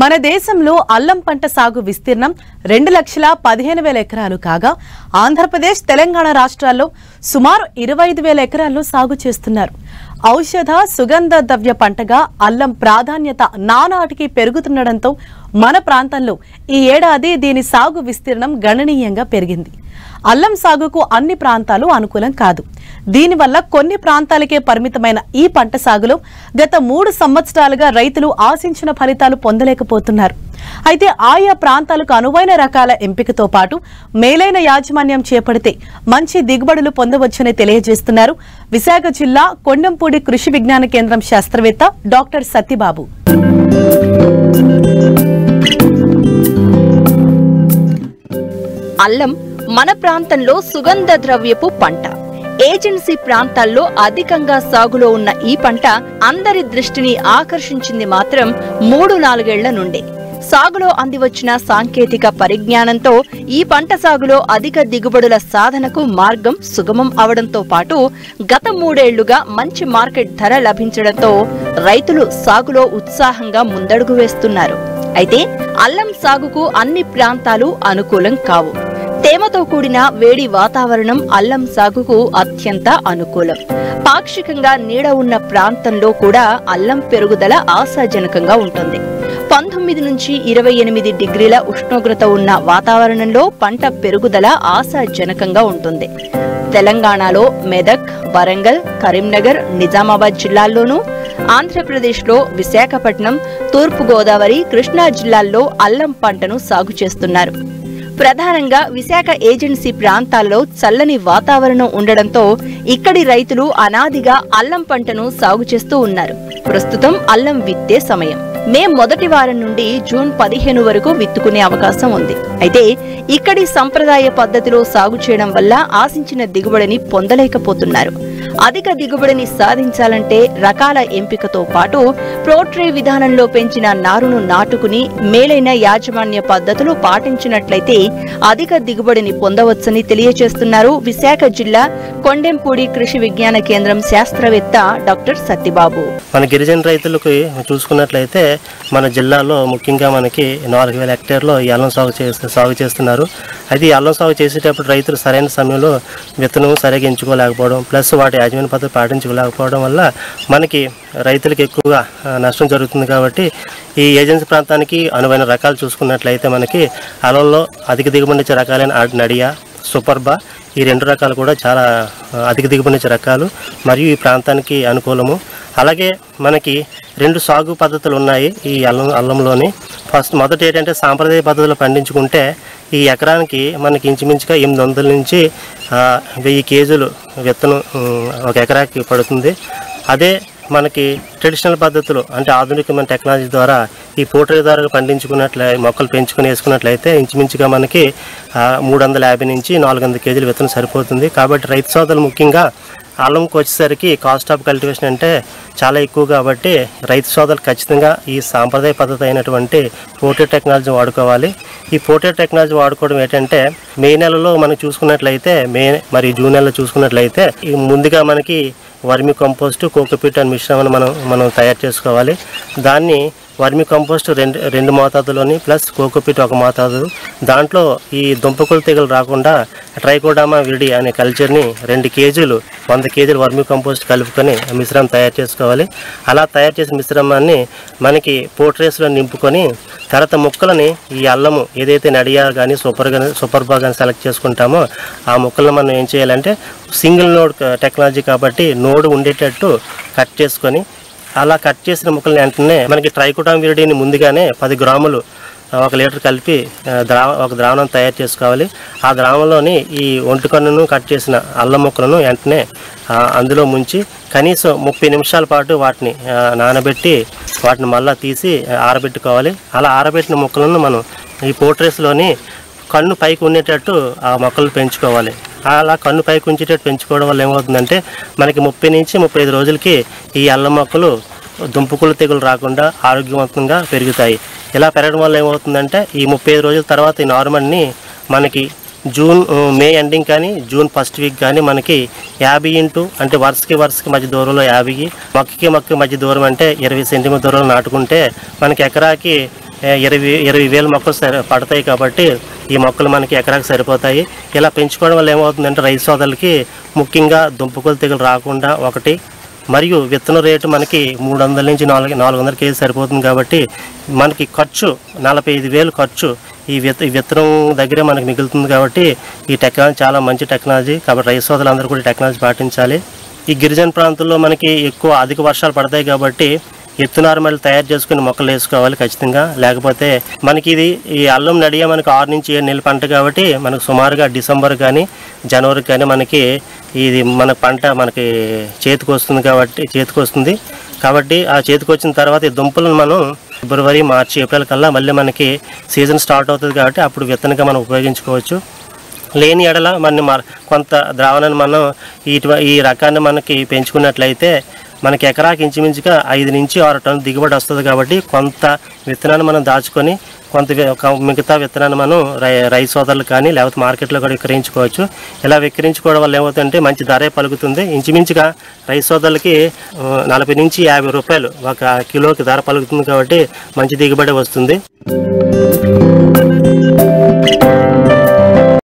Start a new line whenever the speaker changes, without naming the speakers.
మన దేశంలో అల్లం పంట సాగు విస్తీర్ణం 2,15,000 ఎకరాలు కాగా ఆంధ్రప్రదేశ్ తెలంగాణ రాష్ట్రాల్లో సుమారు 25,000 ఎకరాల్లో సాగు చేస్తున్నారు. ఔషధ సుగంధ ద్రవ్య పంటగా అల్లం ప్రాధాన్యత నానాటికి పెరుగుతుండడంతో మన ప్రాంతంలో ఈ ఏడాది దీని సాగు విస్తీర్ణం గణనీయంగా పెరిగింది. అల్లం సాగుకు అన్ని ప్రాంతాలు అనుకూలం కాదు. దీనివల్ల కొన్ని ప్రాంతాలకే పరిమితమైన ఈ పంట సాగులో గత 3 సంవత్సరాలుగా రైతులు ఆశించిన ఫలితాలు పొందలేకపోతున్నారు. అయితే ఆయా ప్రాంతాలకు అనువైన రకాల ఎంపికతో పాటు మేలైన యాజమాన్యం చేపడితే మంచి దిగుబడులు పొందవచ్చని తెలియజేస్తున్నారు విశాఖ జిల్లా కొండంపూడి కృషి విజ్ఞాన కేంద్రం శాస్త్రవేత్త డాక్టర్ సత్యబాబు.
అల్లం మన ప్రాంతంలో సుగంధ ద్రవ్యపు పంట. ఏజెన్సీ ప్రాంతాల్లో అధికంగా సాగులో ఉన్న ఈ పంట అందరి దృష్టిని ఆకర్షించింది మాత్రం 3-4 ఏళ్ల నుండే. సాగులో అందివచ్చిన సాంకేతిక పరిజ్ఞానంతో ఈ పంట సాగులో అధిక దిగుబడుల సాధనకు మార్గం సుగమం అవడంతో పాటు గత 3 ఏళ్లుగా మంచి మార్కెట్ ధర లభించడంతో రైతులు సాగులో ఉత్సాహంగా ముందడుగు వేస్తున్నారు. అయితే అల్లం సాగుకు అన్ని ప్రాంతాలు అనుకూలం కావు. తేమతో కూడిన వేడి వాతావరణం అల్లం సాగుకు అత్యంత అనుకూలం. పాక్షికంగా నీడ ఉన్న ప్రాంతంలో కూడా అల్లం పెరుగుదల ఆశాజనకంగా ఉంటుంది. 19 నుంచి 28 డిగ్రీల ఉష్ణోగ్రత ఉన్న వాతావరణంలో పంట పెరుగుదల ఆశాజనకంగా ఉంటుంది. తెలంగాణలో మెదక్, వరంగల్, కరీంనగర్, నిజామాబాద్ జిల్లాల్లోనూ, ఆంధ్రప్రదేశ్లో విశాఖపట్నం, తూర్పు గోదావరి, కృష్ణా జిల్లాల్లో అల్లం పంటను సాగు చేస్తున్నారు. ప్రధానంగా విశాఖ ఏజెన్సీ ప్రాంతాల్లో చల్లని వాతావరణం ఉండడంతో ఇక్కడి రైతులు అనాదిగా అల్లం పంటను సాగు చేస్తూ ఉన్నారు. ప్రస్తుతం అల్లం విత్తే సమయం. మే మొదటి వారం నుండి జూన్ 15 వరకు విత్తుకునే అవకాశం ఉంది. అయితే ఇక్కడి సంప్రదాయ పద్ధతిలో సాగు చేయడం వల్ల ఆశించిన దిగుబడిని పొందలేకపోతున్నారు. అధిక దిగుబడిని సాధించాలంటే రకాల ఎంపికతో పాటు ప్రోట్రే విధానంలో పెంచిన నారును నాటుకుని మేలైన యాజమాన్య పద్ధతులు పాటించినట్లయితే అధిక దిగుబడిని పొందవచ్చని తెలియజేస్తున్నారు విశాఖ జిల్లా కొండెంపూడి కృషి విజ్ఞాన కేంద్రం శాస్త్రవేత్త డాక్టర్ సత్యబాబు.
మన గిరిజన రైతులకు చూసుకున్నట్లయితే మన జిల్లాలో ముఖ్యంగా మనకి 4,000 హెక్టేర్లో ఈ అల్లం సాగు చేస్తున్నారు. అయితే ఈ అల్లం సాగు చేసేటప్పుడు రైతులు సరైన సమయంలో విత్తనం సరిగా ఎంచుకోలేకపోవడం, ప్లస్ వాటి యాజమాన్య పద్ధతి పాటించుకోలేకపోవడం వల్ల మనకి రైతులకు ఎక్కువగా నష్టం జరుగుతుంది. కాబట్టి ఈ ఏజెన్సీ ప్రాంతానికి అనువైన రకాలు చూసుకున్నట్లయితే మనకి అల్లంలో అధిక దిగుబడి ఇచ్చే రకాలైన నడియా, సూపర్బా, ఈ 2 రకాలు కూడా చాలా అధిక దిగుబడి ఇచ్చే రకాలు మరియు ఈ ప్రాంతానికి అనుకూలము. అలాగే మనకి 2 సాగు పద్ధతులు ఉన్నాయి ఈ అల్లంలోని. మొదటి ఏంటంటే సాంప్రదాయ పద్ధతిలో పండించుకుంటే ఈ ఎకరానికి మనకి ఇంచుమించుగా 800 నుంచి 1000 కేజీలు విత్తనం ఒక ఎకరాకి పడుతుంది. అదే మనకి ట్రెడిషనల్ పద్ధతులు అంటే ఆధునికమైన టెక్నాలజీ ద్వారా ఈ పోట్రీ ద్వారా మొక్కలు పెంచుకుని వేసుకున్నట్లయితే ఇంచుమించుగా మనకి 350 నుంచి 400 కేజీలు విత్తనం సరిపోతుంది. కాబట్టి రైతు సోదరులు ముఖ్యంగా అల్లంకి వచ్చేసరికి కాస్ట్ ఆఫ్ కల్టివేషన్ అంటే చాలా ఎక్కువ. కాబట్టి రైతు సోదరులు ఖచ్చితంగా ఈ సాంప్రదాయ పద్ధతి అయినటువంటి పోట్రీ టెక్నాలజీ వాడుకోవాలి. ఈ పోట్రీ టెక్నాలజీ వాడుకోవడం ఏంటంటే మే నెలలో మనం చూసుకున్నట్లయితే మరియు జూన్ నెలలో చూసుకున్నట్లయితే ముందుగా మనకి వర్మి కంపోస్ట్, కోకోపీట్ అనే మిశ్రమాన్ని మనం తయారు చేసుకోవాలి. దాన్ని వర్మి కంపోస్ట్ 2 మోతాదులోని ప్లస్ కోకోపీట్ 1 మోతాదు. దాంట్లో ఈ దుంపకులు తెగులు రాకుండా ట్రైకోడర్మా విరిడి అనే కల్చర్ని 2 కేజీలు 100 కేజీలు వర్మి కంపోస్ట్ కలుపుకొని మిశ్రమం తయారు చేసుకోవాలి. అలా తయారు చేసిన మిశ్రమాన్ని మనకి పోట్రేస్లో నింపుకొని తర్వాత మొక్కలని ఈ అల్లము ఏదైతే నడియా కానీ సూపర్బా కానీ సెలెక్ట్ చేసుకుంటామో ఆ మొక్కలను మనం ఏం చేయాలంటే సింగిల్ నోడ్ టెక్నాలజీ కాబట్టి నోడు ఉండేటట్టు కట్ చేసుకొని అలా కట్ చేసిన మొక్కలను వెంటనే మనకి ట్రైకోడర్మా విరిడిని ముందుగానే 10 గ్రాములు 1 లీటర్ కలిపి ఒక ద్రావణం తయారు చేసుకోవాలి. ఆ ద్రావణంలోని ఈ ఒంటికన్నును కట్ చేసిన అల్లం మొక్కలను వెంటనే అందులో ముంచి కనీసం 30 నిమిషాల పాటు వాటిని నానబెట్టి వాటిని మళ్ళీ తీసి ఆరబెట్టుకోవాలి. అలా ఆరబెట్టిన మొక్కలను మనం ఈ పోట్రేస్లోని కన్ను పైకి ఉండేటట్టు ఆ మొక్కలు పెంచుకోవాలి. అలా కన్ను పైకి ఉంచేటట్టు పెంచుకోవడం వల్ల ఏమవుతుందంటే మనకి 30 నుంచి 35 రోజులకి ఈ అల్లం మొక్కలు దుంపకులు తెగులు రాకుండా ఆరోగ్యవంతంగా పెరుగుతాయి. ఇలా పెరగడం వల్ల ఏమవుతుందంటే ఈ 35 రోజుల తర్వాత ఈ నార్మల్ని మనకి మే ఎండింగ్ కానీ జూన్ ఫస్ట్ వీక్ కానీ మనకి 50 ఇంటూ అంటే వరుసకి మధ్య దూరంలో 50, మొక్కకి మధ్య దూరం అంటే 20 సెంటీమీటర్ దూరంలో నాటుకుంటే మనకి ఎకరాకి 20,000 మొక్కలు పడతాయి కాబట్టి ఈ మొక్కలు మనకి ఎకరాకు సరిపోతాయి. ఇలా పెంచుకోవడం వల్ల ఏమవుతుందంటే రైతు సోదరులకి ముఖ్యంగా దుంపకులు తెగులు రాకుండా ఒకటి, మరియు విత్తనం రేటు మనకి 300 నుంచి 400 కేజీ సరిపోతుంది కాబట్టి మనకి ఖర్చు 45,000 ఖర్చు ఈ విత్తనం దగ్గరే మనకి మిగులుతుంది. కాబట్టి ఈ టెక్నాలజీ చాలా మంచి టెక్నాలజీ కాబట్టి రైతు సోదరులందరూ కూడా టెక్నాలజీ పాటించాలి. ఈ గిరిజన ప్రాంతంలో మనకి ఎక్కువ అధిక వర్షాలు పడతాయి కాబట్టి ఎత్తునారుమళ్ళు తయారు చేసుకుని మొక్కలు వేసుకోవాలి ఖచ్చితంగా. లేకపోతే మనకి ఈ అల్లం నడియ మనకి 6 నుంచి 7 నెలల పంట కాబట్టి మనకు సుమారుగా డిసెంబర్ కానీ జనవరి కానీ మనకి ఇది మన పంట మనకి చేతికి వస్తుంది కాబట్టి ఆ చేతికి వచ్చిన తర్వాత ఈ దుంపలను మనం ఫిబ్రవరి, మార్చి, ఏప్రిల్ కల్లా మళ్ళీ మనకి సీజన్ స్టార్ట్ అవుతుంది కాబట్టి అప్పుడు విత్తనంగా మనం ఉపయోగించుకోవచ్చు. లేని ఎడల కొంత ద్రావణాన్ని మనం ఈ రకాన్ని మనకి పెంచుకున్నట్లయితే మనకి ఎకరాకి ఇంచుమించుగా 5 నుంచి 6 టన్నుల దిగుబడి వస్తుంది. కాబట్టి కొంత విత్తనాన్ని మనం దాచుకొని మిగతా విత్తనాన్ని మనం రైతు సోదరులు కానీ లేకపోతే మార్కెట్లో కూడా విక్రయించుకోవచ్చు. ఇలా విక్రయించుకోవడం వల్ల ఏమవుతుందంటే మంచి ధరే పలుకుతుంది. ఇంచుమించుగా రైతు సోదరులకి 40 నుంచి 50 రూపాయలు ఒక కిలోకి ధర పలుకుతుంది కాబట్టి మంచి దిగుబడి వస్తుంది.